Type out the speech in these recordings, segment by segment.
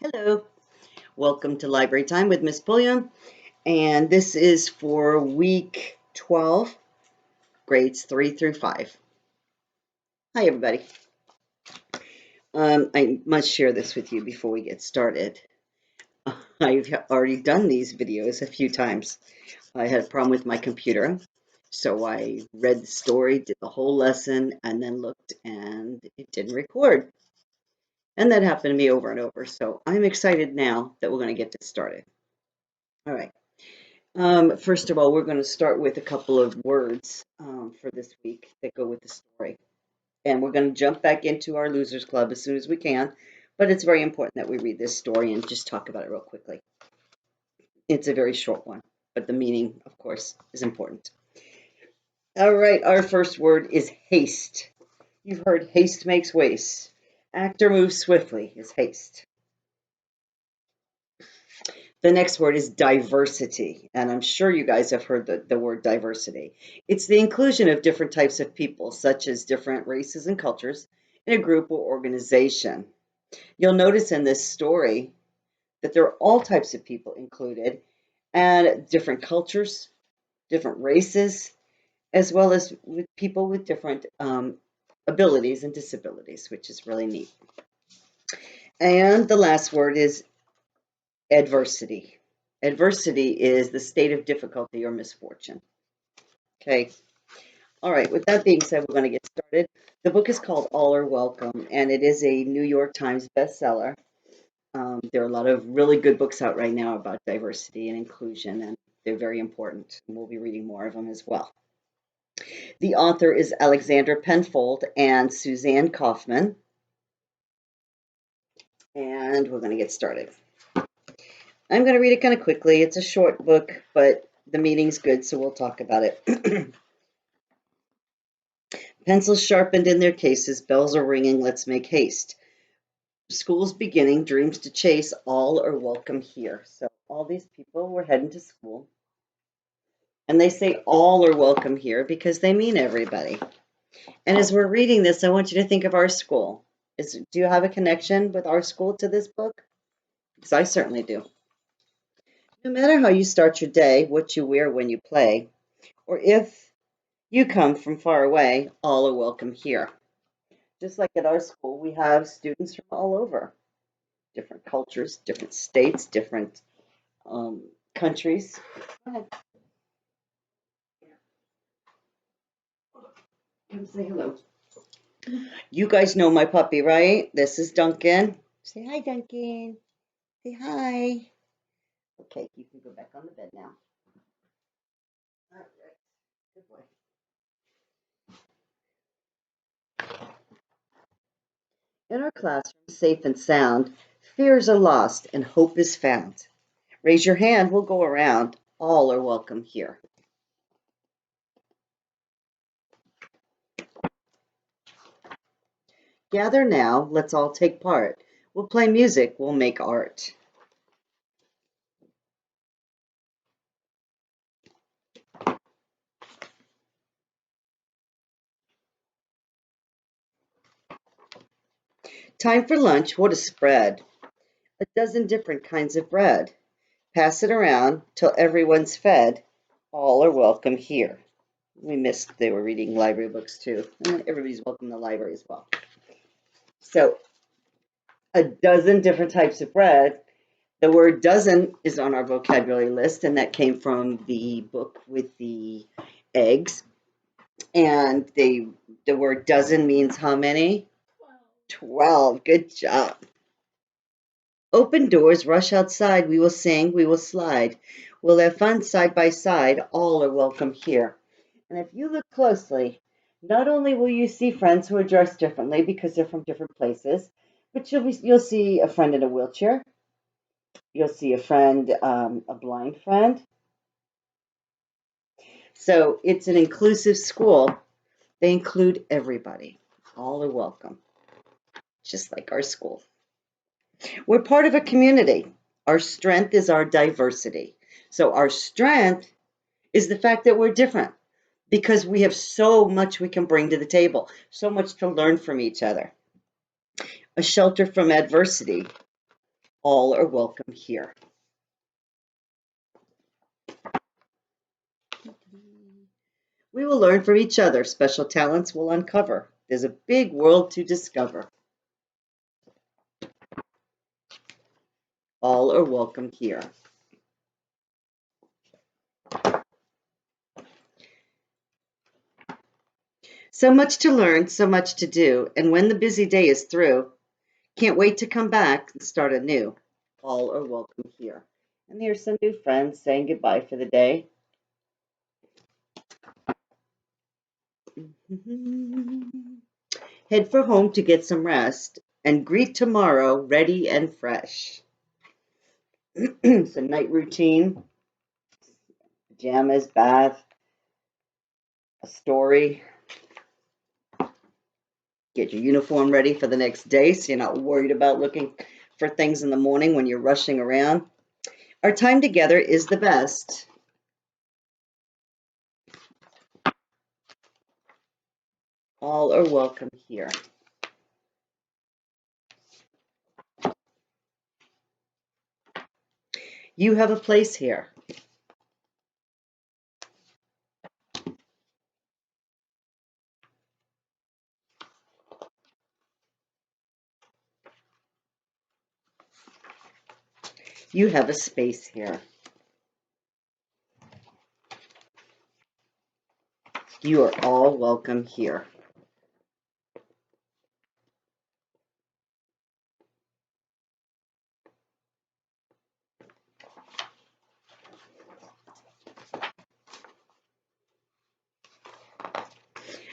Hello, welcome to Library Time with Miss Pulliam, and this is for week 12, grades 3 through 5. Hi, everybody. I must share this with you before we get started. I've already done these videos a few times. I had a problem with my computer, so I read the story, did the whole lesson, and then looked, and it didn't record. And that happened to me over and over, so I'm excited now that we're going to get this started. All right. First of all, we're going to start with a couple of words for this week that go with the story. And we're going to jump back into our Losers Club as soon as we can. But it's very important that we read this story and just talk about it real quickly. It's a very short one, but the meaning, of course, is important. All right, our first word is haste. You've heard haste makes waste. Actor moves swiftly is haste. The next word is diversity, and I'm sure you guys have heard the word diversity. It's the inclusion of different types of people, such as different races and cultures, in a group or organization. You'll notice in this story that there are all types of people included, and different cultures, different races, as well as with people with different abilities and disabilities, which is really neat. And the last word is adversity. Adversity is the state of difficulty or misfortune. Okay. All right. With that being said, we're going to get started. The book is called All Are Welcome, and it is a New York Times bestseller. There are a lot of really good books out right now about diversity and inclusion, and they're very important. And we'll be reading more of them as well. The author is Alexandra Penfold and Suzanne Kaufman. And we're going to get started. I'm going to read it kind of quickly. It's a short book, but the meaning's good, so we'll talk about it. Pencils sharpened in their cases, bells are ringing, let's make haste. School's beginning, dreams to chase, all are welcome here. So all these people were heading to school. And they say all are welcome here because they mean everybody. And as we're reading this, I want you to think of our school. Do you have a connection with our school to this book? Because I certainly do. No matter how you start your day, what you wear when you play, or if you come from far away, all are welcome here. Just like at our school, we have students from all over, different cultures, different states, different countries. Go ahead. Come say hello. You guys know my puppy, right? This is Duncan. Say hi, Duncan. Say hi. Okay, you can go back on the bed now. All right, good boy. In our classroom, safe and sound, fears are lost and hope is found. Raise your hand, we'll go around. All are welcome here. Gather now, let's all take part. We'll play music, we'll make art. Time for lunch, what a spread. A dozen different kinds of bread. Pass it around till everyone's fed. All are welcome here. We missed they were reading library books too. Everybody's welcome to the library as well. So, a dozen different types of bread. The word dozen is on our vocabulary list, and that came from the book with the eggs. And the word dozen means how many? 12. Good job. Open doors, rush outside. We will sing, we will slide. We'll have fun side by side. All are welcome here. And if you look closely, not only will you see friends who are dressed differently because they're from different places, but you'll see a friend in a wheelchair. You'll see a friend, a blind friend. So it's an inclusive school. They include everybody. All are welcome, just like our school. We're part of a community. Our strength is our diversity. So our strength is the fact that we're different because we have so much we can bring to the table, so much to learn from each other. A shelter from adversity. All are welcome here. We will learn from each other. Special talents will uncover. There's a big world to discover. All are welcome here. So much to learn, so much to do, and when the busy day is through, can't wait to come back and start anew. All are welcome here. And here's some new friends saying goodbye for the day. Head for home to get some rest and greet tomorrow ready and fresh. Some night routine, pajamas, bath, a story. Get your uniform ready for the next day so you're not worried about looking for things in the morning when you're rushing around. Our time together is the best. All are welcome here. You have a place here. You have a space here. You are all welcome here.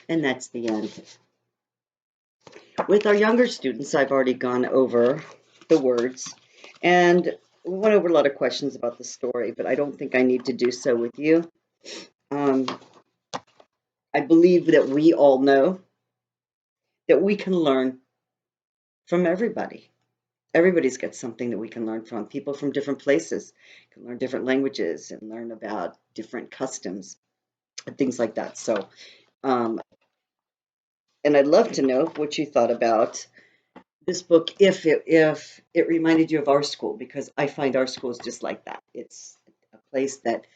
And that's the end. With our younger students, I've already gone over the words, and we went over a lot of questions about the story, but I don't think I need to do so with you. Um, I believe that we all know that we can learn from everybody. Everybody's got something that we can learn from. People from different places can learn different languages and learn about different customs and things like that. So, um, and I'd love to know what you thought about this book if it reminded you of our school, because I find our school is just like that. It's a place that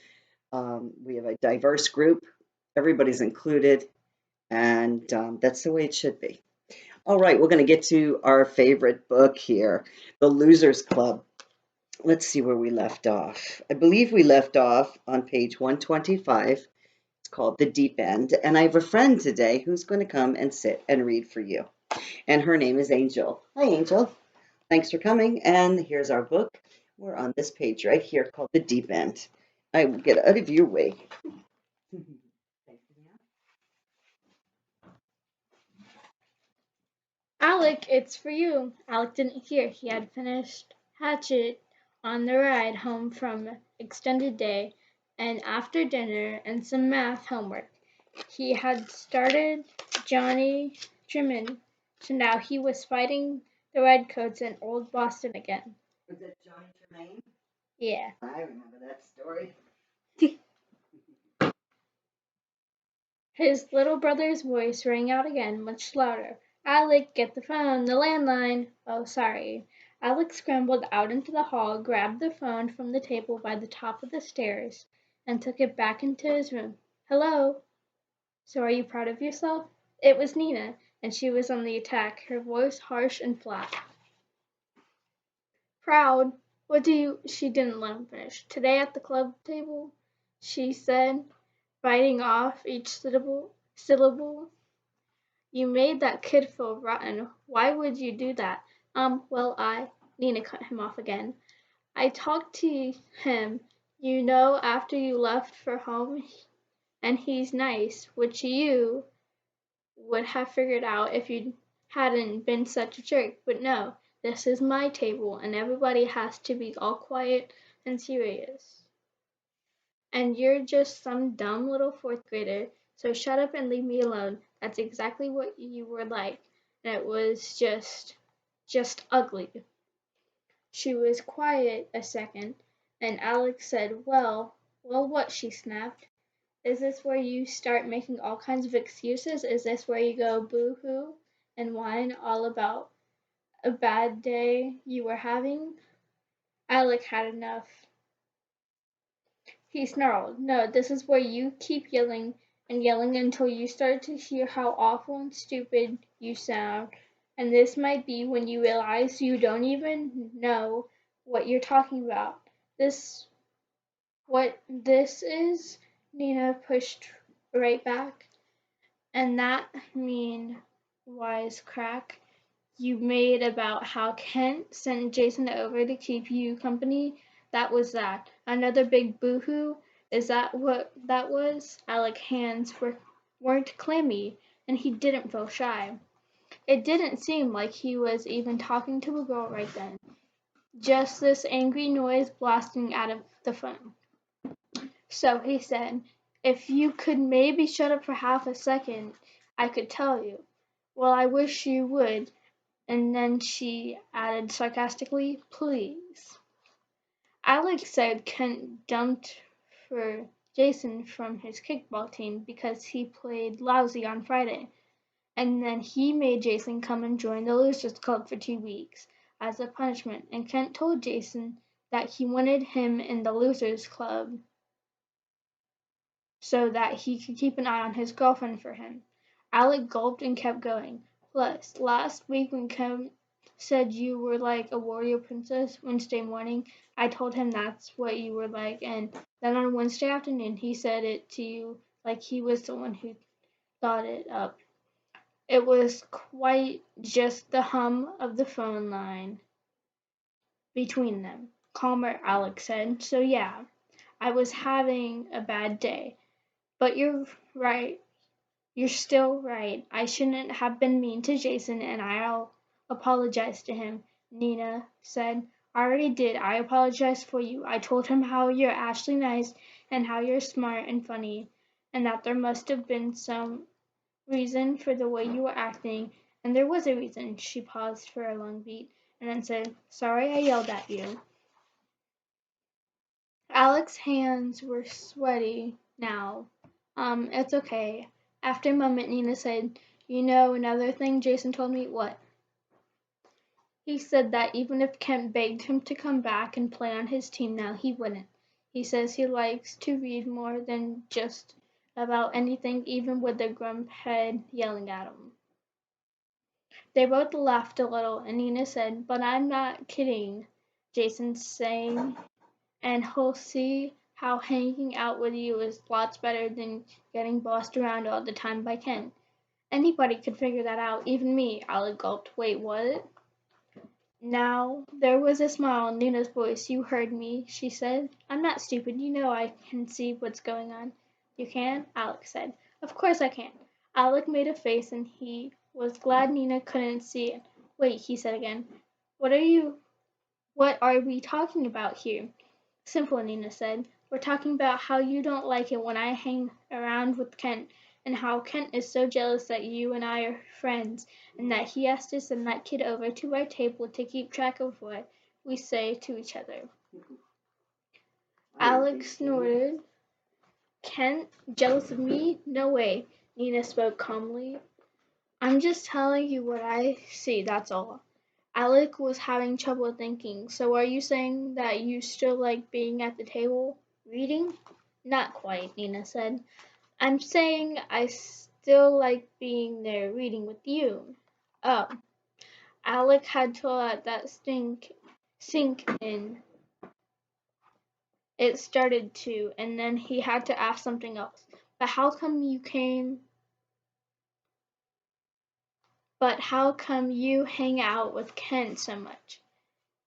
we have a diverse group, everybody's included, and that's the way it should be. All right, we're going to get to our favorite book here, The Losers Club. Let's see where we left off. I believe we left off on page 125. It's called The Deep End, and I have a friend today who's going to come and sit and read for you. And her name is Angel. Hi, Angel. Thanks for coming. And here's our book. We're on this page right here called The Deep End. I will get out of your way. Alec, it's for you. Alec didn't hear he had finished Hatchet on the ride home from extended day and after dinner and some math homework. He had started Johnny Trimmon, so now he was fighting the Redcoats in Old Boston again. Was that Johnny Tremaine? Yeah. I remember that story. His little brother's voice rang out again, much louder. Alec, get the phone, the landline. Oh, sorry. Alec scrambled out into the hall, grabbed the phone from the table by the top of the stairs, and took it back into his room. Hello? So are you proud of yourself? It was Nina, and she was on the attack, her voice harsh and flat. Proud? What do you? She didn't let him finish. Today at the club table, she said, biting off each syllable. You made that kid feel rotten. Why would you do that? Well, Nina cut him off again. I talked to him, after you left for home, and he's nice, which you would have figured out if you hadn't been such a jerk. But no, this is my table, and everybody has to be all quiet and serious. And you're just some dumb little fourth grader, so shut up and leave me alone. That's exactly what you were like, and it was just ugly. She was quiet a second, and Alex said, well, what? She snapped. Is this where you start making all kinds of excuses? Is this where you go boo hoo and whine all about a bad day you were having? Alec had enough. He snarled, "No, this is where you keep yelling and yelling until you start to hear how awful and stupid you sound, and this might be when you realize you don't even know what you're talking about. This what this is?" Nina pushed right back. "And that mean wisecrack you made about how Kent sent Jason over to keep you company? That was that. Another big boohoo? Is that what that was?" Alec's hands weren't clammy, and he didn't feel shy. It didn't seem like he was even talking to a girl right then. Just this angry noise blasting out of the phone. "So," he said, "if you could maybe shut up for half a second, I could tell you." "Well, I wish you would." And then she added sarcastically, "Please." Alex said Kent dumped for Jason from his kickball team because he played lousy on Friday, and then he made Jason come and join the Losers Club for 2 weeks as a punishment, and Kent told Jason that he wanted him in the Losers Club so that he could keep an eye on his girlfriend for him. Alec gulped and kept going. "Plus, last week when Kent said you were like a warrior princess Wednesday morning, I told him that's what you were like, and then on Wednesday afternoon he said it to you like he was the one who thought it up." It was quite just the hum of the phone line between them. Calmer, Alex said. "So yeah, I was having a bad day. But you're right. You're still right. I shouldn't have been mean to Jason, and I'll apologize to him," Nina said. "I already did. I apologized for you. I told him how you're actually nice and how you're smart and funny, and that there must have been some reason for the way you were acting, and there was a reason." She paused for a long beat and then said, "Sorry I yelled at you." Alex's hands were sweaty now. It's okay." After a moment, Nina said, "You know another thing Jason told me?" "What?" "He said that even if Kent begged him to come back and play on his team now, he wouldn't. He says he likes to read more than just about anything, even with the grump head yelling at him." They both laughed a little, and Nina said, "But I'm not kidding, Jason's saying, and he'll see how hanging out with you is lots better than getting bossed around all the time by Kent." "Anybody could figure that out, even me." Alec gulped. "Wait, what?" Now there was a smile in Nina's voice. "You heard me," she said. "I'm not stupid. You know I can see what's going on." "You can?" Alec said. "Of course I can." Alec made a face and he was glad Nina couldn't see it. "Wait," he said again. What are we talking about here?" "Simple," Nina said. "We're talking about how you don't like it when I hang around with Kent, and how Kent is so jealous that you and I are friends, and that he has to send that kid over to our table to keep track of what we say to each other." Alex snorted. "Kent? Jealous of me? No way." Nina spoke calmly. "I'm just telling you what I see, that's all." Alec was having trouble thinking. "So are you saying that you still like being at the table, reading?" "Not quite," Nina said. "I'm saying I still like being there reading with you." "Oh." Alec had to let that sink in. It started to, and then he had to ask something else. But how come you hang out with Ken so much?"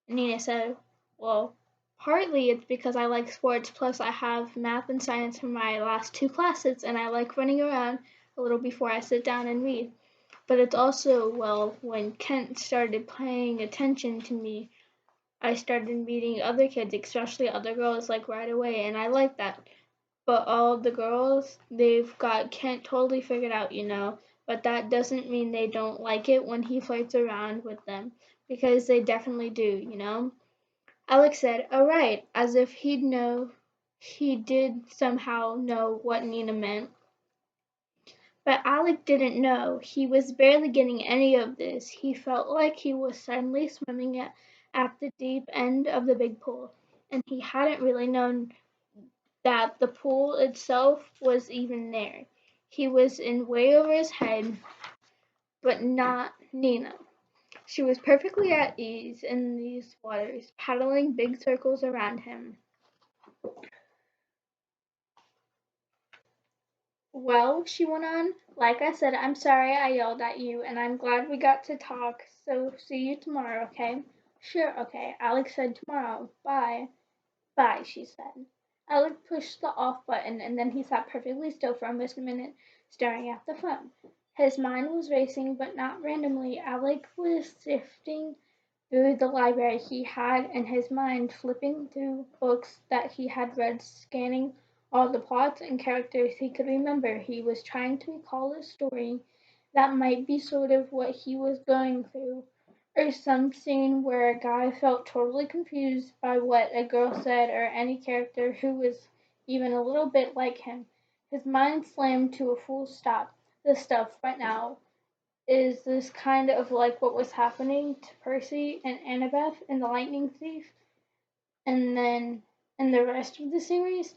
Nina said, "Well, partly it's because I like sports, plus I have math and science for my last two classes, and I like running around a little before I sit down and read. But it's also, well, when Kent started paying attention to me, I started meeting other kids, especially other girls, like right away, and I like that. But all the girls, they've got Kent totally figured out, you know. But that doesn't mean they don't like it when he flirts around with them, because they definitely do, you know." Alex said, "Oh, right," as if he did somehow know what Nina meant. But Alec didn't know. He was barely getting any of this. He felt like he was suddenly swimming at the deep end of the big pool, and he hadn't really known that the pool itself was even there. He was in way over his head, but not Nina. She was perfectly at ease in these waters, paddling big circles around him. Well, she went on, like I said, I'm sorry I yelled at you, and I'm glad we got to talk, so see you tomorrow, okay? Sure, okay, Alex said tomorrow. Bye. Bye, she said. Alex pushed the off button, and then he sat perfectly still for almost a minute, staring at the phone. His mind was racing, but not randomly. Alec was sifting through the library he had in his mind, flipping through books that he had read, scanning all the plots and characters he could remember. He was trying to recall a story that might be sort of what he was going through, or some scene where a guy felt totally confused by what a girl said, or any character who was even a little bit like him. His mind slammed to a full stop. This stuff right now is this kind of like what was happening to Percy and Annabeth in The Lightning Thief, and then in the rest of the series.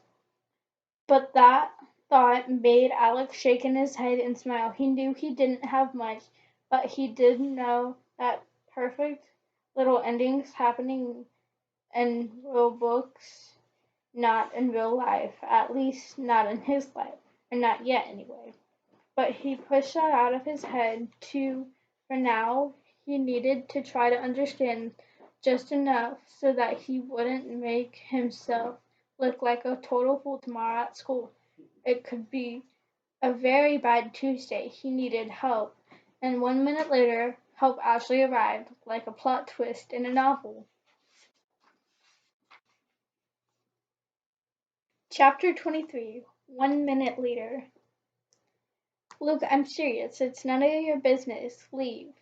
But that thought made Alex shake in his head and smile. He knew he didn't have much, but he did know that perfect little endings happening in real books, not in real life, at least not in his life, or not yet anyway. But he pushed that out of his head too. For now, he needed to try to understand just enough so that he wouldn't make himself look like a total fool tomorrow at school. It could be a very bad Tuesday. He needed help. And 1 minute later, help actually arrived, like a plot twist in a novel. Chapter 23. 1 minute later. Luke, I'm serious. It's none of your business. Leave.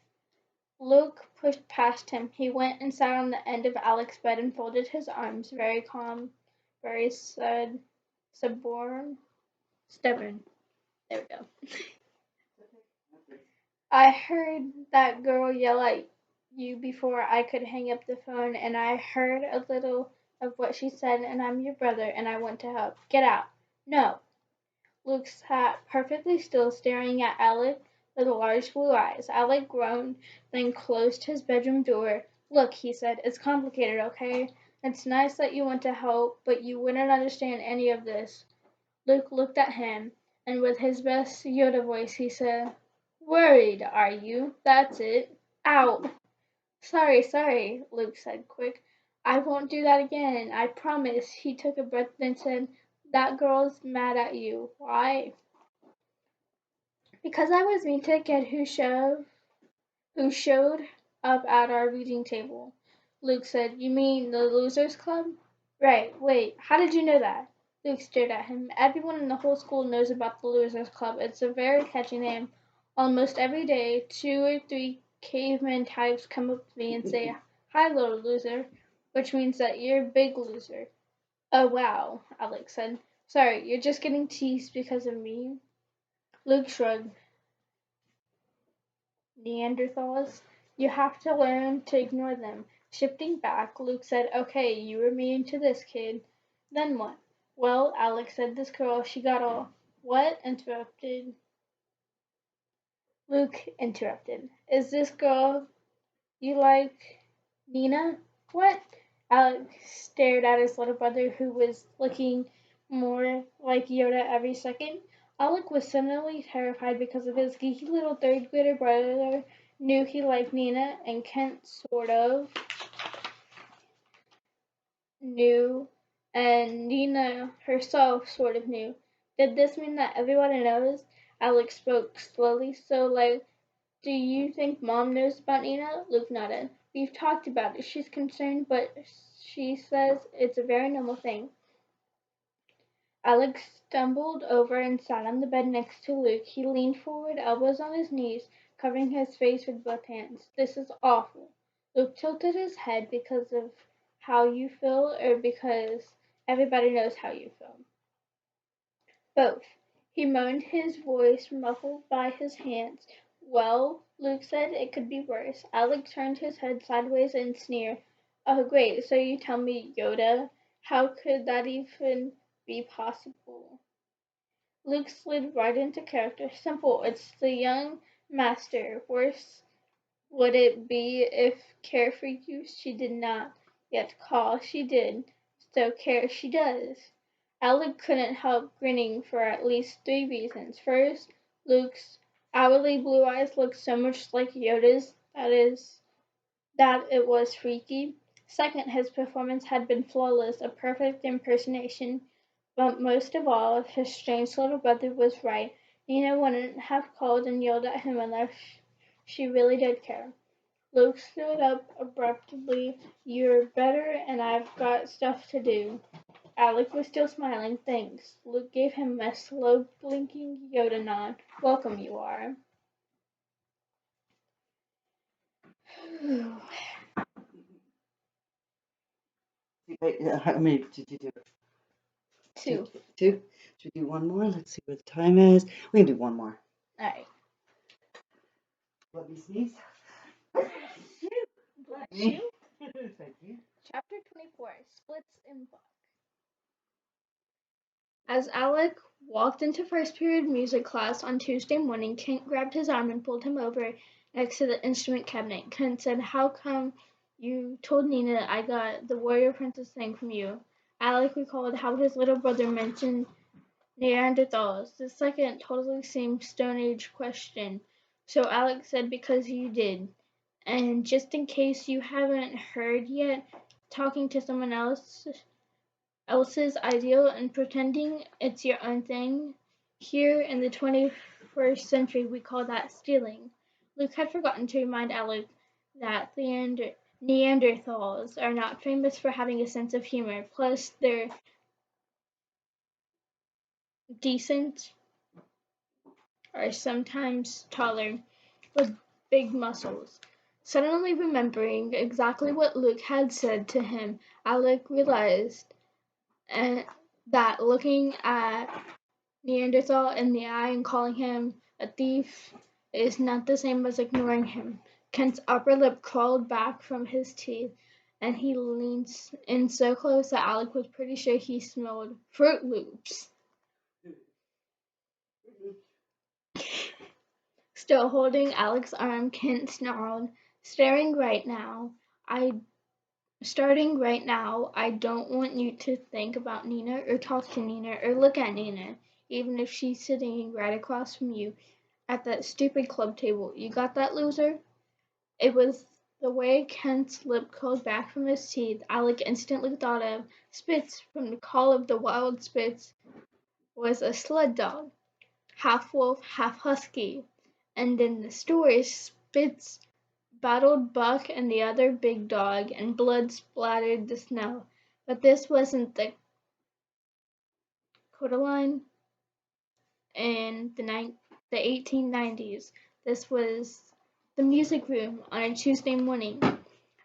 Luke pushed past him. He went and sat on the end of Alec's bed and folded his arms, very calm, very stubborn. There we go. I heard that girl yell at you before I could hang up the phone, and I heard a little of what she said, and I'm your brother, and I want to help. Get out. No. Luke sat perfectly still, staring at Alec with large blue eyes. Alec groaned, then closed his bedroom door. Look, he said, it's complicated, okay? It's nice that you want to help, but you wouldn't understand any of this. Luke looked at him, and with his best Yoda voice, he said, worried, are you? That's it. Out. Sorry, Luke said quick. I won't do that again, I promise. He took a breath, then said, that girl's mad at you. Why? Because I was mean to a kid who showed up at our reading table. Luke said, you mean the Losers Club? Right, wait, how did you know that? Luke stared at him. Everyone in the whole school knows about the Losers Club. It's a very catchy name. Almost every day, 2 or 3 caveman types come up to me and say, hi, little loser, which means that you're a big loser. Oh, wow, Alex said. Sorry, you're just getting teased because of me? Luke shrugged. Neanderthals. You have to learn to ignore them. Shifting back, Luke said, okay, you were mean to this kid. Then what? Well, Alex said, this girl, she got all. What? Interrupted. Luke interrupted. Is this girl you like Nina? What? Alex stared at his little brother, who was looking more like Yoda every second. Alec was suddenly terrified because of his geeky little third grader brother knew he liked Nina, and Kent sort of knew, and Nina herself sort of knew. Did this mean that everyone knows? Alex spoke slowly, so like, do you think Mom knows about Nina? Luke nodded. We've talked about it. She's concerned, but she says it's a very normal thing. Alex stumbled over and sat on the bed next to Luke. He leaned forward, elbows on his knees, covering his face with both hands. This is awful. Luke tilted his head. Because of how you feel, or because everybody knows how you feel? Both. He moaned, his voice muffled by his hands. Well, Luke said, it could be worse. Alec turned his head sideways and sneered. Oh, great. So you tell me Yoda? How could that even be possible? Luke slid right into character. Simple. It's the young master. Worse would it be if care for you she did not yet call? She did. So care she does. Alec couldn't help grinning for at least three reasons. First, Luke's hourly blue eyes looked so much like Yoda's that it was freaky. Second, his performance had been flawless, a perfect impersonation. But most of all, his strange little brother was right. Nina wouldn't have called and yelled at him unless she really did care. Luke stood up abruptly. You're better, and I've got stuff to do. Alec was still smiling. Thanks. Luke gave him a slow, blinking Yoda nod. Welcome, you are. Wait, how many did you do? Two. Two? Should we do one more? Let's see what the time is. We can do one more. All right. Let me sneeze. Bless you. Thank you. Chapter 24 Splits in Buck. As Alec walked into first period music class on Tuesday morning, Kent grabbed his arm and pulled him over next to the instrument cabinet. Kent said, How come you told Nina I got the Warrior Princess thing from you? Alec recalled how his little brother mentioned Neanderthals. The second totally same Stone Age question. So Alec said, Because you did. And just in case you haven't heard yet, talking to someone else's ideal and pretending it's your own thing. Here in the 21st century, we call that stealing. Luke had forgotten to remind Alec that the Neanderthals are not famous for having a sense of humor. Plus, they're decent, are sometimes taller, with big muscles. Suddenly remembering exactly what Luke had said to him, Alec realized that looking at Neanderthal in the eye and calling him a thief is not the same as ignoring him. Kent's upper lip crawled back from his teeth, and he leaned in so close that Alec was pretty sure he smelled Fruit Loops. Still holding Alec's arm, Kent snarled, I Starting right now, I don't want you to think about Nina or talk to Nina or look at Nina, even if she's sitting right across from you at that stupid club table. You got that, loser? It was the way Kent's lip curled back from his teeth. Alec instantly thought of Spitz from the Call of the Wild. Spitz was a sled dog, half wolf, half husky, and in the story, Spitz battled Buck and the other big dog, and blood splattered the snow. But this wasn't the Codaline in the 1890s. This was the music room on a Tuesday morning.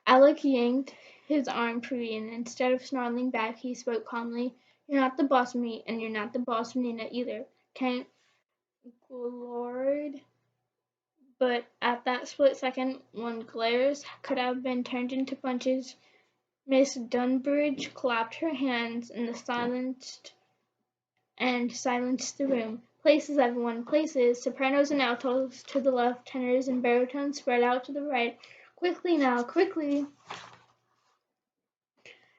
Alec yanked his arm free, and instead of snarling back, he spoke calmly. You're not the boss of me, and you're not the boss of Nina either. Kent glowered, but at that split second, when glares could have been turned into punches, Miss Dunbridge clapped her hands in the silenced the room. Places, everyone, places. Sopranos and altos to the left, tenors and baritones spread out to the right. Quickly now, quickly.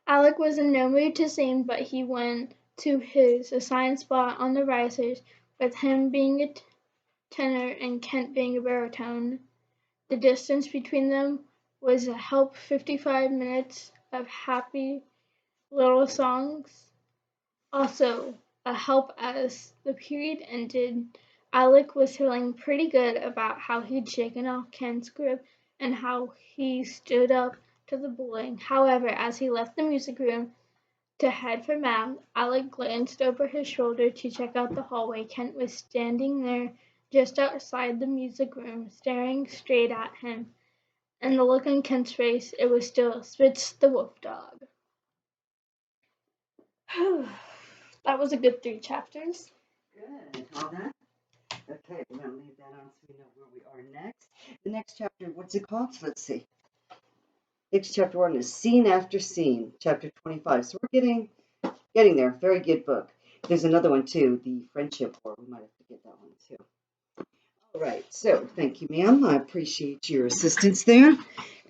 Alec was in no mood to sing, but he went to his assigned spot on the risers, with him being a tenor and Kent being a baritone. The distance between them was a help 55 minutes of happy little songs. Also, a help as the period ended. Alec was feeling pretty good about how he'd shaken off Kent's grip and how he stood up to the bullying. However, as he left the music room to head for math, Alec glanced over his shoulder to check out the hallway. Kent was standing there just outside the music room, staring straight at him. And the look on Kent's face, it was still Spitz the wolf dog. That was a good 3 chapters. Good. All that? Okay, we're going to leave that on so we know where we are next. The next chapter, what's it called? Let's see. Next chapter 1 is Scene After Scene, chapter 25. So we're getting there. Very good book. There's another one too, The Friendship War. We might have to get that one too. All right. So thank you, ma'am. I appreciate your assistance there.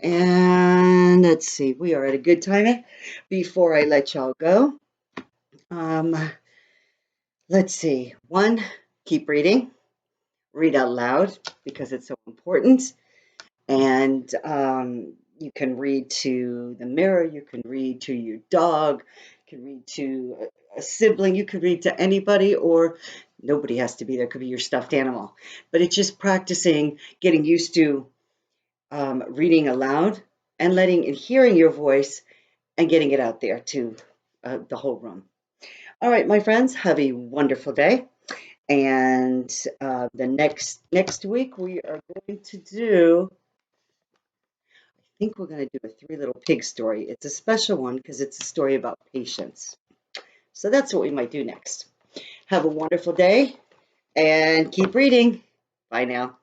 And let's see. We are at a good time before I let y'all go. Let's see. One, keep reading. Read out loud because it's so important. And you can read to the mirror, you can read to your dog, you can read to a sibling, you can read to anybody, or nobody has to be there, it could be your stuffed animal. But it's just practicing getting used to reading aloud and letting and hearing your voice and getting it out there to the whole room. All right, my friends, have a wonderful day. And the next week we are going to do, I think we're going to do a Three Little Pigs story. It's a special one because it's a story about patience. So that's what we might do next. Have a wonderful day and keep reading. Bye now.